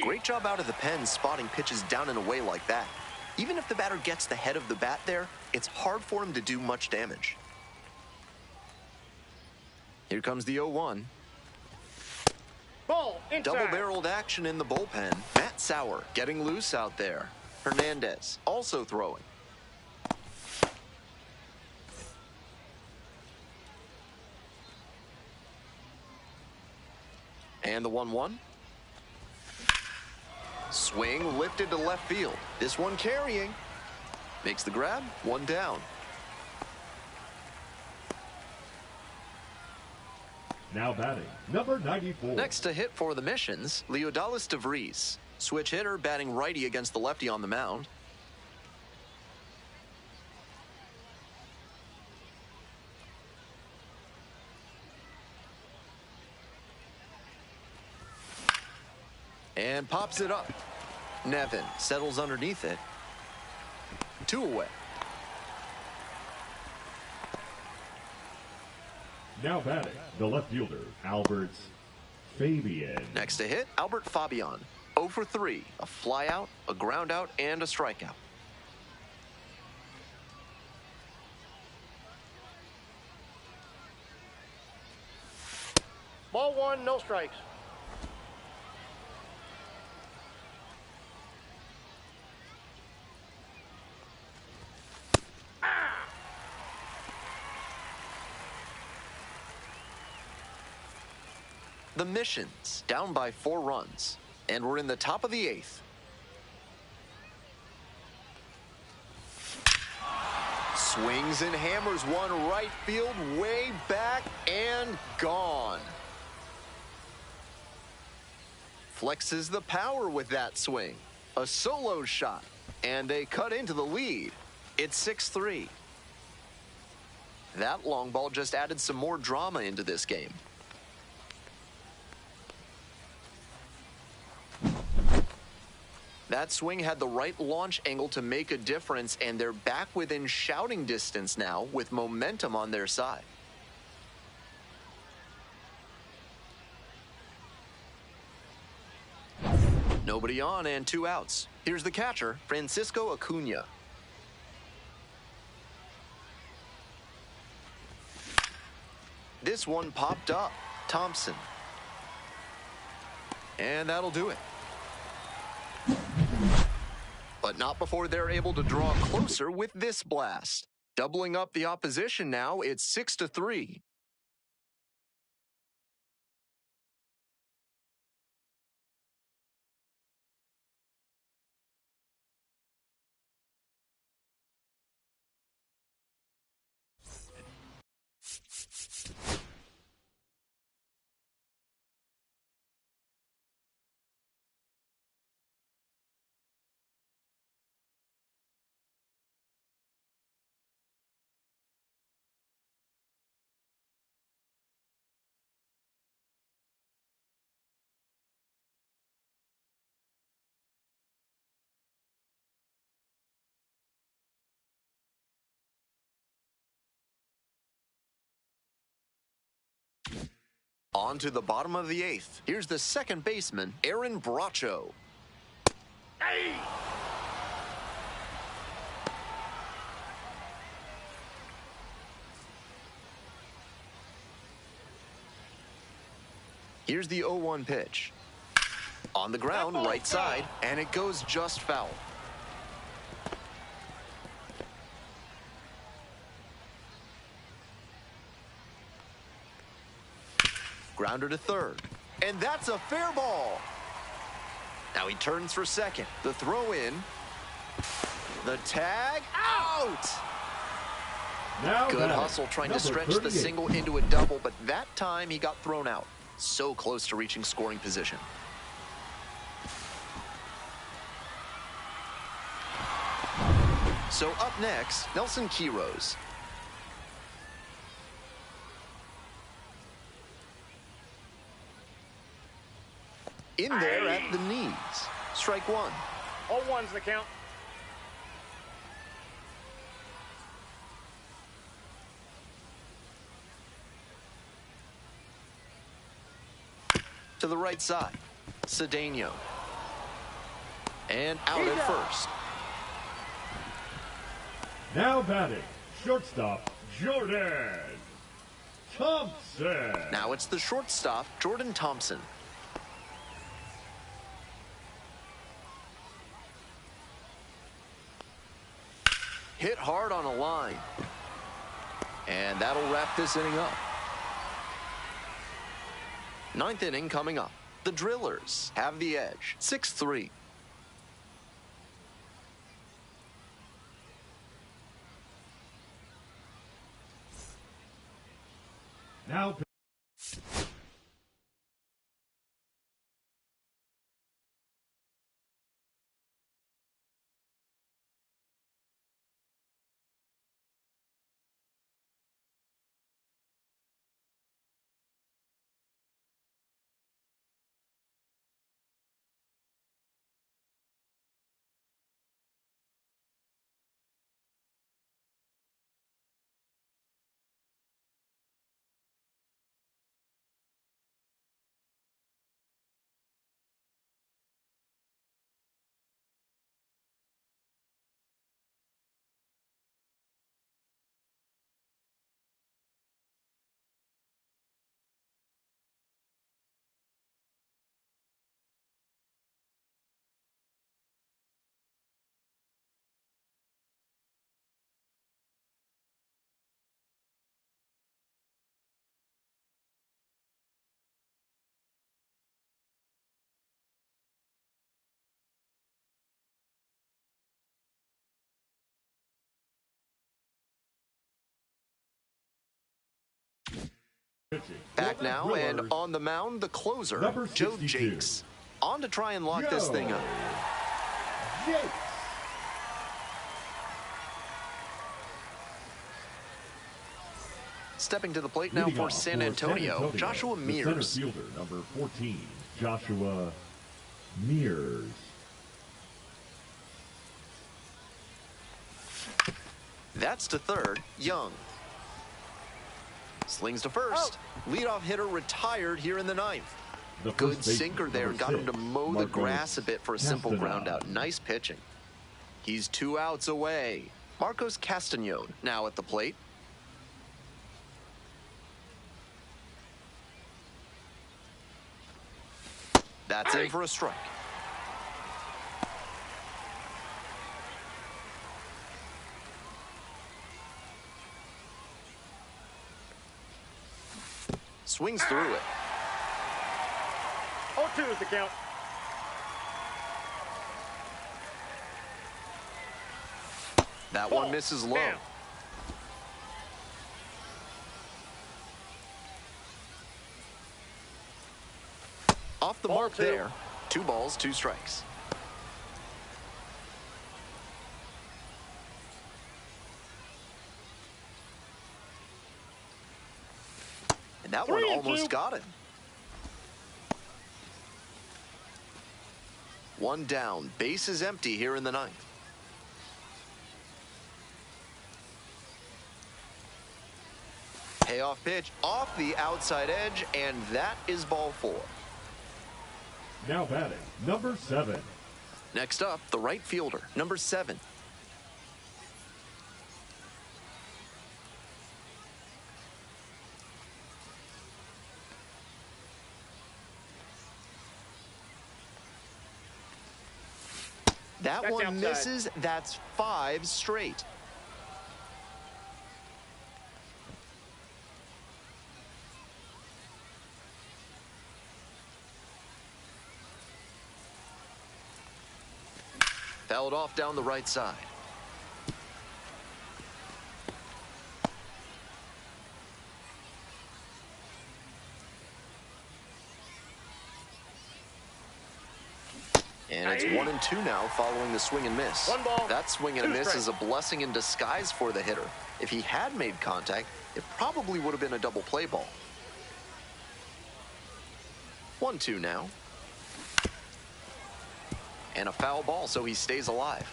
Great job out of the pen spotting pitches down and away like that. Even if the batter gets the head of the bat there, it's hard for him to do much damage. Here comes the 0-1. Ball inside. Double-barreled action in the bullpen. Matt Sauer getting loose out there. Hernandez also throwing. And the 1-1. Swing lifted to left field. This one carrying. Makes the grab. 1 down. Now batting, number 94. Next to hit for the Missions, Leodalis DeVries. Switch hitter batting righty against the lefty on the mound. And pops it up. Nevin settles underneath it. 2 away. Now batting, the left fielder, Albert Fabian. Next to hit, Albert Fabian. 0 for 3. A flyout, a groundout, and a strikeout. Ball one, no strikes. The Missions down by 4 runs, and we're in the top of the 8th. Swings and hammers one right field, way back and gone. Flexes the power with that swing. A solo shot, and they cut into the lead. It's 6-3. That long ball just added some more drama into this game. That swing had the right launch angle to make a difference, and they're back within shouting distance now with momentum on their side. Nobody on and 2 outs. Here's the catcher, Francisco Acuna. This one popped up. Thompson. And that'll do it. But not before they're able to draw closer with this blast. Doubling up the opposition now, it's 6-3. On to the bottom of the 8th. Here's the second baseman, Aaron Bracho. Hey! Here's the 0-1 pitch. On the ground, right side, and it goes just foul. Grounder to third, and that's a fair ball. Now he turns for second. The throw in. The tag, out! Now Good batting, hustle trying to number stretch the 38. single into a double, but that time he got thrown out. So close to reaching scoring position. So up next, Nelson Quiros. In there at the knees. Strike one. 0-1's the count. To the right side. Cedeno. And out at first. Now batting, shortstop, Jordan Thompson. Now it's the shortstop, Jordan Thompson. Hit hard on a line. And that'll wrap this inning up. 9th inning coming up. The Drillers have the edge, 6-3. Now Back now, and on the mound, the closer, Number Joe 62. Jakes. On to try and lock this thing up. Jakes. Stepping to the plate now Leading for off San Antonio, Joshua the Mears. center fielder, number 14, Joshua Mears. That's to third, Young. Slings to first. Leadoff hitter retired here in the ninth. The first Good baseman, sinker there. number Got him to 6, mow the Marcos grass a bit for a simple Castanon. ground out. Nice pitching. He's 2 outs away. Marcos Castanon now at the plate. That's in for a strike. Swings through it. 0-2 is the count. That one misses low. Down. Off the Ball mark 2. there. 2 balls, 2 strikes. And that one 3-2. almost got it. 1 down. Base is empty here in the ninth. Payoff pitch off the outside edge, and that is ball 4. Now batting, number 7. Next up, the right fielder, number 7. That That's one outside. misses. That's 5 straight. Fouled off down the right side. And it's 1-2 now following the swing and miss. 1 ball, That swing and a 2 miss strikes. is a blessing in disguise for the hitter. If he had made contact, it probably would have been a double play ball. 1-2 now. And a foul ball, so he stays alive.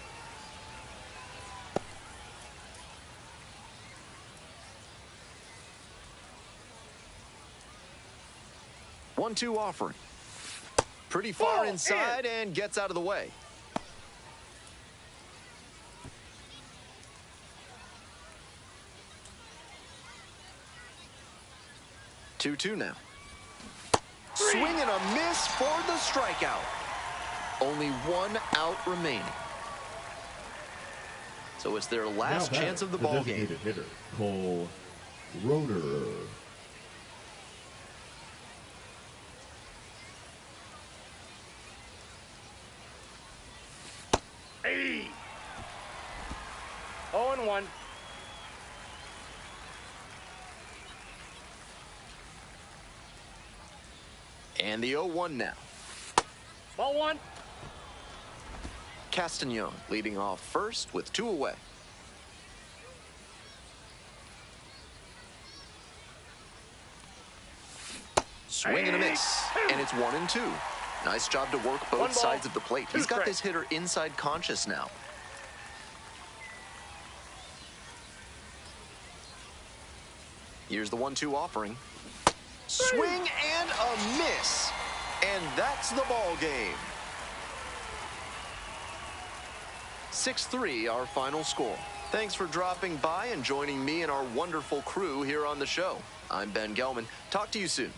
One-two offering. Pretty far Ball inside and gets out of the way. Two-two now. Swing and a miss for the strikeout. Only 1 out remaining. So it's their last Now chance of the batting, ball game. designated hitter, Cole Roederer. Hey. 0-1. And the 0-1 now. Ball 1. Castanon leading off first with 2 away. Swing and a miss. And it's 1-2. Nice job to work 1 ball, both sides of the plate. 2 He's got strikes. this hitter inside conscious now. Here's the 1-2 offering. Swing and a miss. And that's the ball game. 6-3 our final score. Thanks for dropping by and joining me and our wonderful crew here on the show. I'm Ben Gelman. Talk to you soon.